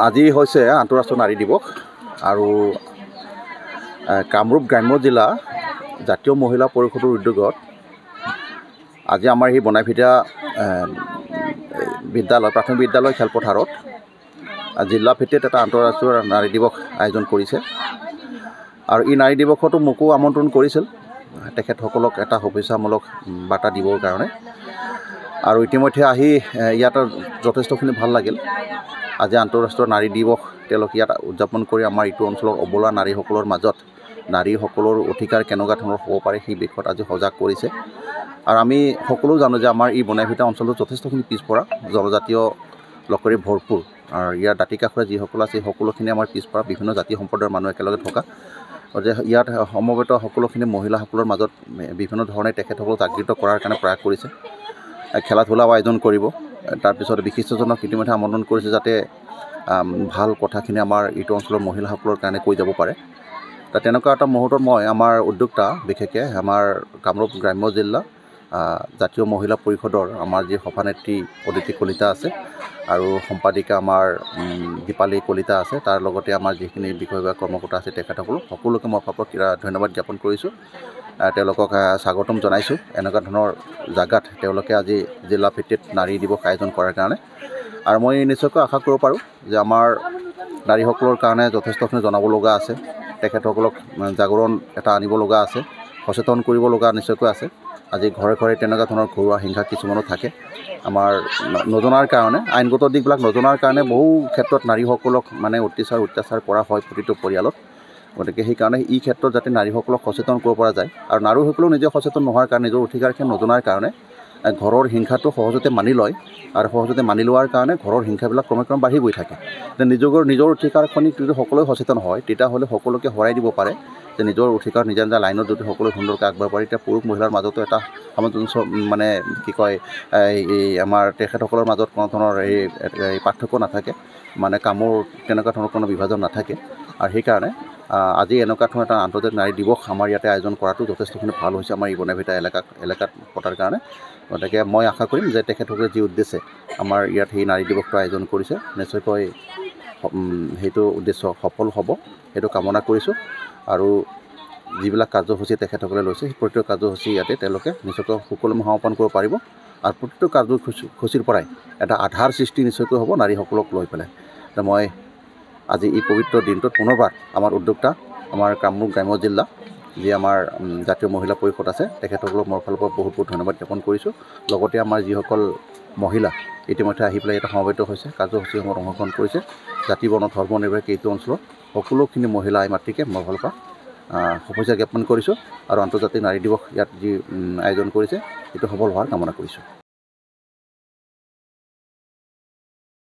আজি হৈছে আন্তঃৰাষ্ট্ৰীয় নাৰী দিৱস আৰু কামৰূপ গ্ৰাম্য জিলা জাতীয় মহিলা পৰিষদৰ উদ্যোগত আজি আমাৰ এই বনাইভিটা বিদ্যালয় প্ৰাথমিক বিদ্যালয় খেলপথাৰত জিলা ভিত্তিত এটা আন্তঃৰাষ্ট্ৰীয় নাৰী দিৱস আয়োজন কৰিছে আৰু এই নাৰী দিৱসতো মোকো আমন্ত্ৰণ কৰিছিল তেখেতসকলক এটা শুভেচ্ছামূলক বাৰ্তা দিবৰ কাৰণে আৰু ইতিমধ্যে আহি ইয়াত যথেষ্টখিনি ভাল লাগিল। আজি আন্তঃৰাষ্ট্ৰীয় নাৰী দিৱস তেওঁলোকে ইয়াত উদযাপন কৰি আমাৰ এইটো অঞ্চলৰ অবলা নাৰীসকলৰ মাজত নাৰীসকলৰ অধিকাৰ কেনেকুৱা ধৰণৰ হ'ব পাৰে সেই বিষয়ত আজি সজাগ কৰিছে আৰু আমি সকলো জানো যে আমাৰ এই বনাইভিটা অঞ্চলটো যথেষ্টখিনি পিছপৰা জনজাতীয় লোকেৰে ভৰপূৰ আৰু ইয়াৰ দাঁতি কাষৰে যিসকল আছে সকলোখিনি আমাৰ পিছপৰা বিভিন্ন জাতি সম্প্ৰদায়ৰ মানুহ একেলগে থকা যে ইয়াত সমবেত সকলোখিনি মহিলাসকলৰ মাজত বিভিন্ন ধৰণে তেখেতসকলক জাগৃত কৰাৰ কাৰণে প্ৰয়াস কৰিছে। খেলা ধূলাও আয়োজন কৰিব তাৰপিছত বিশিষ্টজনক ইতিমধ্যে আমন্ত্ৰণ কৰিছে যাতে ভাল কথাখিনি আমাৰ এইটো অঞ্চলৰ মহিলাসকলৰ কাৰণে কৈ যাব পাৰে। তেনেকুৱা এটা মুহূৰ্তত মই আমাৰ উদ্যোক্তা বিশেষকৈ আমাৰ কামৰূপ গ্ৰাম্য জিলা জাতীয় মহিলা পৰিষদৰ আমাৰ যি সভানেত্ৰী অদিতি কলিতা আছে আৰু সম্পাদিকা আমাৰ দীপালী কলিতা আছে তাৰ লগতে আমাৰ যিখিনি বিষয় বা কৰ্মকৰ্তা আছে তেখেতসকলক সকলোকে মই ভাৱত ধন্যবাদ জ্ঞাপন কৰিছোঁ। তেওঁলোকক স্বাগতম জনাইছোঁ এনেকুৱা ধৰণৰ জাগাত তেওঁলোকে আজি জিলা ভিত্তিত নাৰী দিৱস আয়োজন কৰাৰ কাৰণে আৰু মই নিশ্চয়কৈ আশা কৰিব পাৰোঁ যে আমাৰ নাৰীসকলৰ কাৰণে যথেষ্টখিনি জনাব লগা আছে তেখেতসকলক জাগৰণ এটা আনিব লগা আছে সচেতন কৰিব লগা নিশ্চয়কৈ আছে। আজি ঘৰে ঘৰে তেনেকুৱা ধৰণৰ ঘৰুৱা হিংসা কিছুমানো থাকে আমাৰ নজনাৰ কাৰণে আইনগত দিশবিলাক নজনাৰ কাৰণে বহু ক্ষেত্ৰত নাৰীসকলক মানে অত্যাচাৰ কৰা হয় প্ৰতিটো পৰিয়ালত। গতিকে সেইকাৰণে এই ক্ষেত্ৰত যাতে নাৰীসকলক সচেতন কৰিব পৰা যায় আৰু নাৰীসকলেও নিজে সচেতন নোহোৱাৰ কাৰণে নিজৰ অধিকাৰখিনি নজনাৰ কাৰণে ঘৰৰ হিংসাটো সহজতে মানি লয় আৰু সহজতে মানি লোৱাৰ কাৰণে ঘৰৰ হিংসাবিলাক ক্ৰমে বাঢ়ি গৈ থাকে। নিজৰ অধিকাৰখিনি যদি সকলোৱে সচেতন হয় তেতিয়াহ'লে সকলোকে হৰাই দিব পাৰে যে নিজৰ অধিকাৰ নিজা নিজা লাইনত যদি সকলোৱে সুন্দৰকৈ আগবাঢ়িব পাৰে তেতিয়া পুৰুষ মহিলাৰ মাজতো এটা সামঞ্জস্য মানে কি কয় এই আমাৰ তেখেতসকলৰ মাজত কোনো ধৰণৰ এই পাৰ্থক্য নাথাকে মানে কামৰ তেনেকুৱা ধৰণৰ কোনো বিভাজন নাথাকে আৰু সেইকাৰণে আজি এনেকুৱা ধৰণৰ এটা আন্তৰ্জাতিক নাৰী দিৱস আমাৰ ইয়াতে আয়োজন কৰাটো যথেষ্টখিনি ভাল হৈছে আমাৰ এই বনাইভিটা এলেকাত পতাৰ কাৰণে। গতিকে মই আশা কৰিম যে তেখেতসকলে যি উদ্দেশ্যে আমাৰ ইয়াত সেই নাৰী দিৱসটো আয়োজন কৰিছে নিশ্চয়কৈ সেইটো উদ্দেশ্য সফল হ'ব সেইটো কামনা কৰিছোঁ আৰু যিবিলাক কাৰ্যসূচী তেখেতসকলে লৈছে সেই প্ৰতিটো কাৰ্যসূচী ইয়াতে তেওঁলোকে নিশ্চয়কৈ সুকলমে সমাপন কৰিব পাৰিব আৰু প্ৰতিটো কাৰ্যসূচীৰ পৰাই এটা আধাৰ সৃষ্টি নিশ্চয়কৈ হ'ব নাৰীসকলক লৈ পেলাই। মই আজি এই পবিত্ৰ দিনটোত পুনৰবাৰ আমাৰ উদ্যোক্তা আমাৰ কামৰূপ গ্ৰাম্য জিলা যি আমাৰ জাতীয় মহিলা পৰিষদ আছে তেখেতসকলক মোৰ ফালৰ পৰা বহুত ধন্যবাদ জ্ঞাপন কৰিছোঁ। লগতে আমাৰ যিসকল মহিলা ইতিমধ্যে আহি পেলাই এটা সমবেত হৈছে কাৰ্যসূচীসমূহত অংশগ্ৰহণ কৰিছে জাতি বৰ্ণ ধৰ্ম নিৰ্বিশেষে এইটো অঞ্চলত সকলোখিনি মহিলা মাতৃকে মোৰ ফালৰ পৰা শুভেচ্ছা জ্ঞাপন কৰিছোঁ আৰু আন্তৰ্জাতিক নাৰী দিৱস ইয়াত যি আয়োজন কৰিছে সেইটো সফল হোৱাৰ কামনা কৰিছোঁ।